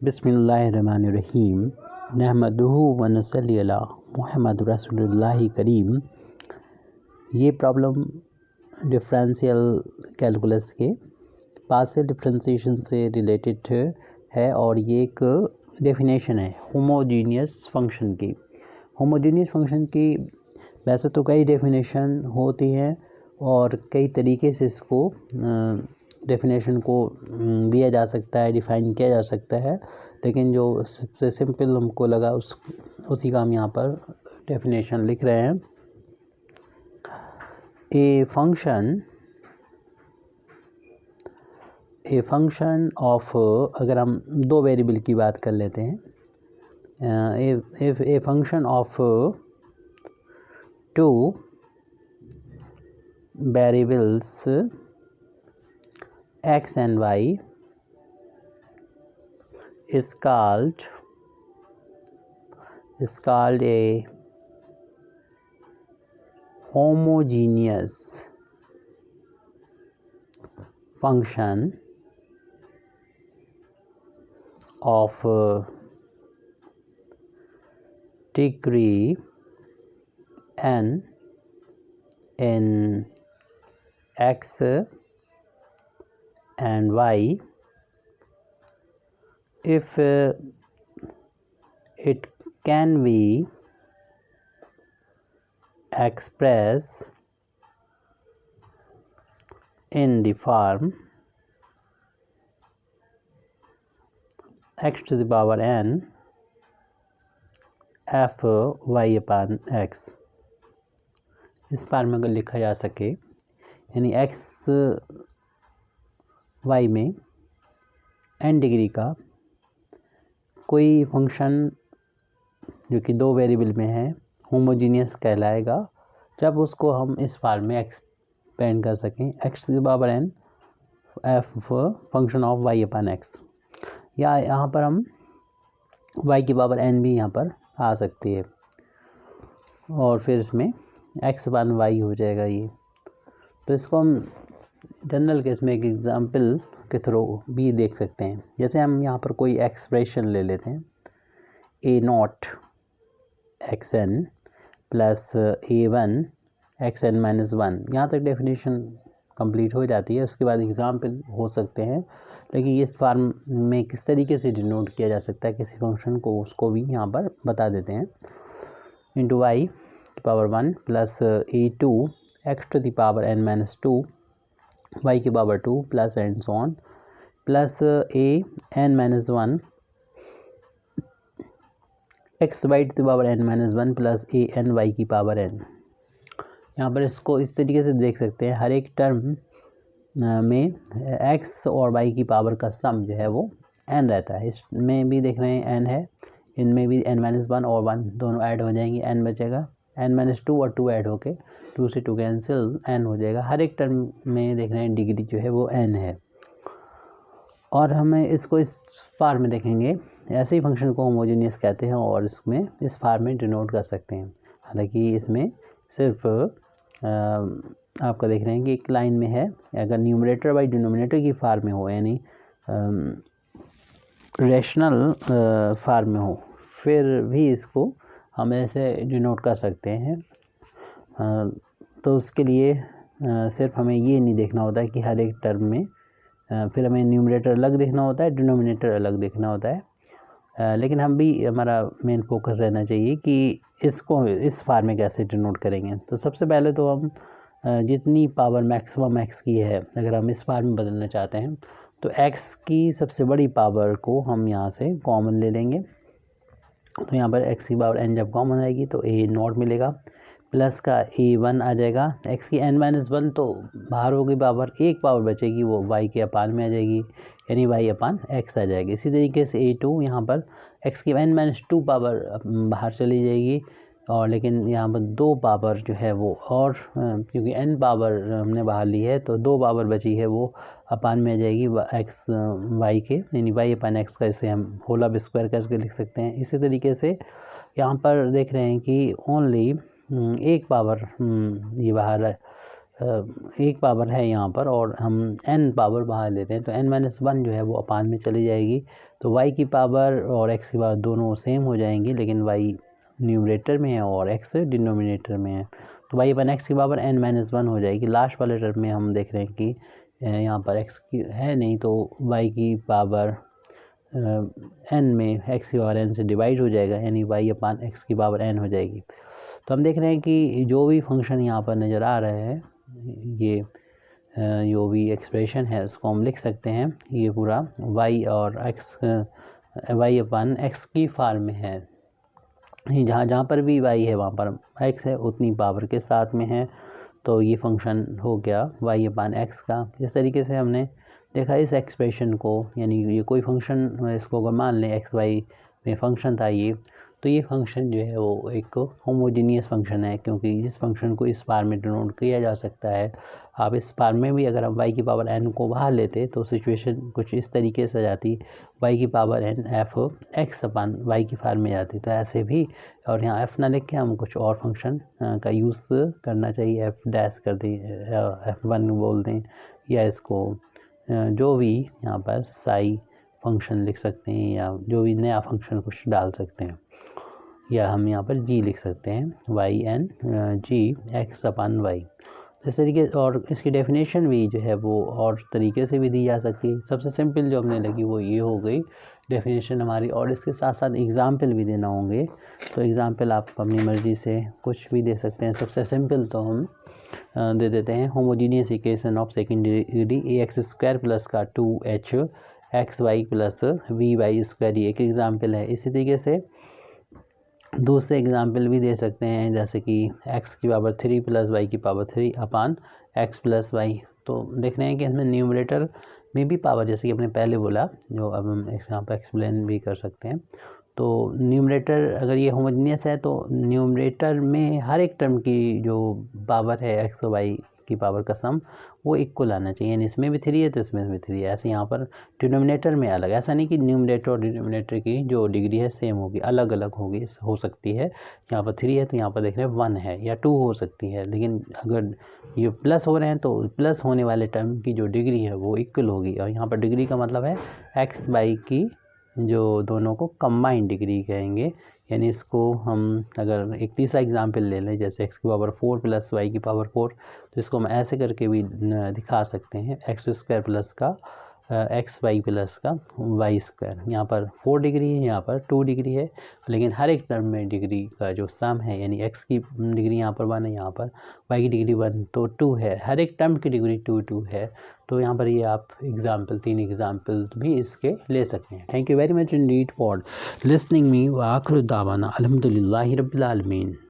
बिस्मिल्लाहिर्रहमानिर्रहीम नहमदुहु व नसल्ली अला मुहम्मद रसूलुल्लाहि करीम। ये प्रॉब्लम डिफरेंशियल कैलकुलस के पार्शियल डिफरेंशिएशन से रिलेटेड है और ये एक डेफिनेशन है होमोजीनियस फंक्शन की। होमोजीनियस फंक्शन की वैसे तो कई डेफिनेशन होती हैं और कई तरीके से इसको डेफिनेशन को दिया जा सकता है, डिफ़ाइन किया जा सकता है, लेकिन जो सबसे सिंपल हमको लगा उसी का हम यहाँ पर डेफिनेशन लिख रहे हैं। ए फंक्शन ऑफ, अगर हम दो वेरिएबल की बात कर लेते हैं, a function of two variables x and y is called a homogeneous function of degree n in x and y if it can be expressed in the form x to the power n f y upon x। इस form में अगर लिखा जा सके, यानी x y में n degree का कोई फंक्शन जो कि दो वेरिएबल में है होमोजीनियस कहलाएगा जब उसको हम इस फॉर्म में एक्सपेंड कर सकें x to the power n f function of y upon x, या यहाँ पर हम y की पावर n भी यहाँ पर आ सकती है और फिर इसमें x अपन y हो जाएगा ये। तो इसको हम जनरल केस में एक एग्जांपल के थ्रू भी देख सकते हैं। जैसे हम यहाँ पर कोई एक्सप्रेशन ले लेते हैं a0 xn plus a1 xn minus 1, यहाँ तक डेफिनेशन कंप्लीट हो जाती है। उसके बाद एग्जांपल हो सकते हैं, लेकिन इस फॉर्म में किस तरीके से डिनोट किया जा सकता है किसी फंक्शन को, उसको भी यहाँ पर बता देते हैं। Into y power 1 plus a2 x to the power n minus 2 y की power 2 plus and so on plus a n minus 1 x y to the power n minus 1 plus a n y की power n। यहाँ पर इसको इस तरीके से देख सकते हैं, हर एक टर्म में x और y की पावर का सम जो है वो n रहता है। इसमें भी देख रहे हैं n है, इनमें भी n माइनस 1 और 1 दोनों ऐड हो जाएंगे, n बचेगा, n माइनस 2 और 2 ऐड होके 2 से 2 कैंसिल, n हो जाएगा। हर एक टर्म में देख रहे हैं डिग्री जो है वो n है। और हमें इसको इस फॉर्म में देखेंगे, ऐसे ही फंक्शन को होमोजेनियस कहते हैं और इसमें इस फॉर्म में डिनोट कर सकते हैं। हालांकि इसमें सिर्फ आपका देख रहे हैं कि एक लाइन में है, अगर न्यूमरेटर बाई डिनोमिनेटर की फॉर्म में हो, यानी रेशनल फॉर्म में हो, फिर भी इसको हम ऐसे डिनोट कर सकते हैं। तो उसके लिए सिर्फ हमें ये नहीं देखना होता है कि हर एक टर्म में फिर हमें न्यूमरेटर अलग देखना होता है, डिनोमिनेटर अलग देखना होता है, लेकिन हम भी हमारा मेन फोकस रहना चाहिए कि इसको इस फॉर्म में कैसे डिनोट करेंगे। तो सबसे पहले तो हम जितनी पावर मैक्सिमम x की है, अगर हम इस फॉर्म में बदलना चाहते हैं तो x की सबसे बड़ी पावर को हम यहाँ से कॉमन ले लेंगे। तो यहाँ पर x की पावर n जब कॉमन आएगी तो a0 मिलेगा, प्लस का a1 आ जाएगा, x की n माइनस 1 तो बाहर होगी पावर, एक पावर बचेगी वो y के अपान में आ जाएगी, यानी y अपान x आ जाएगी। इसी तरीके से a2 यहाँ पर x की n माइनस 2 पावर बाहर चली जाएगी, और लेकिन यहाँ पर 2 पावर जो है वो, और क्योंकि n पावर हमने बाहर ली है तो 2 पावर बची है वो अपान में आ जाएगी x y के, यानी y अपान x का इसे हम होल ऑफ स्क्वायर करके लिख सकते हैं। इसी तरीके से यहाँ पर देख रहे हैं कि ओनली एक पावर ये बाहर एक पावर है यहाँ पर और हम n पावर बाहर लेते हैं तो n-1 जो है वो अपान में चली जाएगी। तो y की पावर और x की पावर दोनों सेम हो जाएंगी, लेकिन y न्यूमरेटर में है और x डिनोमिनेटर में है। तो y अपन x की पावर n-1 हो जाएगी। लास्ट वाले टर्म में हम देख रहे हैं कि यहाँ पर x की है नहीं, तो y की पावर n में x की पावर n से डिवाइड हो जाएगा, यानी y अपान x की पावर n हो जाएगी। तो हम देख रहे हैं कि जो भी फंक्शन यहाँ पर नज़र आ रहा है, ये जो भी एक्सप्रेशन है उसको हम लिख सकते हैं। ये पूरा y और x y अपान x की फॉर्म में है। जहाँ जहाँ पर भी y है वहाँ पर x है, उतनी पावर के साथ में है। तो ये फंक्शन हो गया y अपान x का। इस तरीके से हमने देखा इस एक्सप्रेशन को, यानी ये कोई फंक्शन, इसको अगर मान लें x y में फंक्शन था ये, तो ये फंक्शन जो है वो एक होमोजीनियस फंक्शन है, क्योंकि इस फंक्शन को इस फॉर्म में डिनोट किया जा सकता है। आप इस फॉर्म में भी अगर हम y की पावर n को बाहर लेते तो सिचुएशन कुछ इस तरीके से जाती, y की पावर n f x अपान y की फॉर्म में जाती। तो ऐसे भी, और यहाँ f ना लिख के हम कुछ और फंक्शन का यूज़ करना चाहिए, f डैश कर दें, f1 बोल दें, या इसको जो भी यहाँ पर साई फंक्शन लिख सकते हैं, या जो भी नया फंक्शन कुछ डाल सकते हैं, या हम यहाँ पर g लिख सकते हैं, y n g x अपान y। इस तरीके, और इसकी डेफिनेशन भी जो है वो और तरीके से भी दी जा सकती है। सबसे सिंपल जो हमने लगी वो ये हो गई डेफिनेशन हमारी, और इसके साथ साथ एग्ज़ाम्पल भी देना होंगे। तो एग्ज़ाम्पल आप अपनी मर्ज़ी से कुछ भी दे सकते हैं। सबसे सिंपल तो हम दे देते हैं, homogeneous equation of second degree ax² plus का 2h xy प्लस vy², ये एक एग्ज़ाम्पल है। इसी तरीके से दूसरे एग्ज़ाम्पल भी दे सकते हैं, जैसे कि x की पावर 3 प्लस y की पावर 3 अपान x प्लस वाई। तो देख रहे हैं कि इसमें न्यूमरेटर में भी पावर, जैसे कि हमने पहले बोला, जो अब हम यहाँ पर एक्सप्लेन भी कर सकते हैं। तो न्यूमरेटर अगर ये होमोजीनियस है तो न्यूमरेटर में हर एक टर्म की जो पावर है x और y की पावर का सम वो इक्वल आना चाहिए, यानी इसमें भी 3 है तो इसमें भी 3 है। ऐसे यहाँ पर डिनोमिनेटर में अलग, ऐसा नहीं कि न्यूमरेटर और डिनोमिनेटर की जो डिग्री है सेम होगी, अलग अलग होगी, हो सकती है। यहाँ पर 3 है तो यहाँ पर देख रहे हैं 1 है, या 2 हो सकती है। लेकिन अगर ये प्लस हो रहे हैं तो प्लस होने वाले टर्म की जो डिग्री है वो इक्वल होगी। और यहाँ पर डिग्री का मतलब है एक्स वाई की जो दोनों को कंबाइंड डिग्री कहेंगे। यानी इसको हम अगर एक तीसरा एग्जांपल ले लें, जैसे x की पावर 4 प्लस वाई की पावर 4, तो इसको हम ऐसे करके भी दिखा सकते हैं, x² प्लस का एक्स वाई प्लस का y²। यहाँ पर 4 डिग्री है, यहाँ पर 2 डिग्री है, लेकिन हर एक टर्म में डिग्री का जो सम है, यानी x की डिग्री यहाँ पर 1 है, यहाँ पर y की डिग्री 1, तो 2 है, हर एक टर्म की डिग्री 2 है। तो यहाँ पर ये आप एग्जाम्पल 3 एग्जाम्पल भी इसके ले सकते हैं। Thank you very much Indeed for listening me व आखिर दावाना अल्हम्दुलिल्लाहि रब्बिल आलमीन।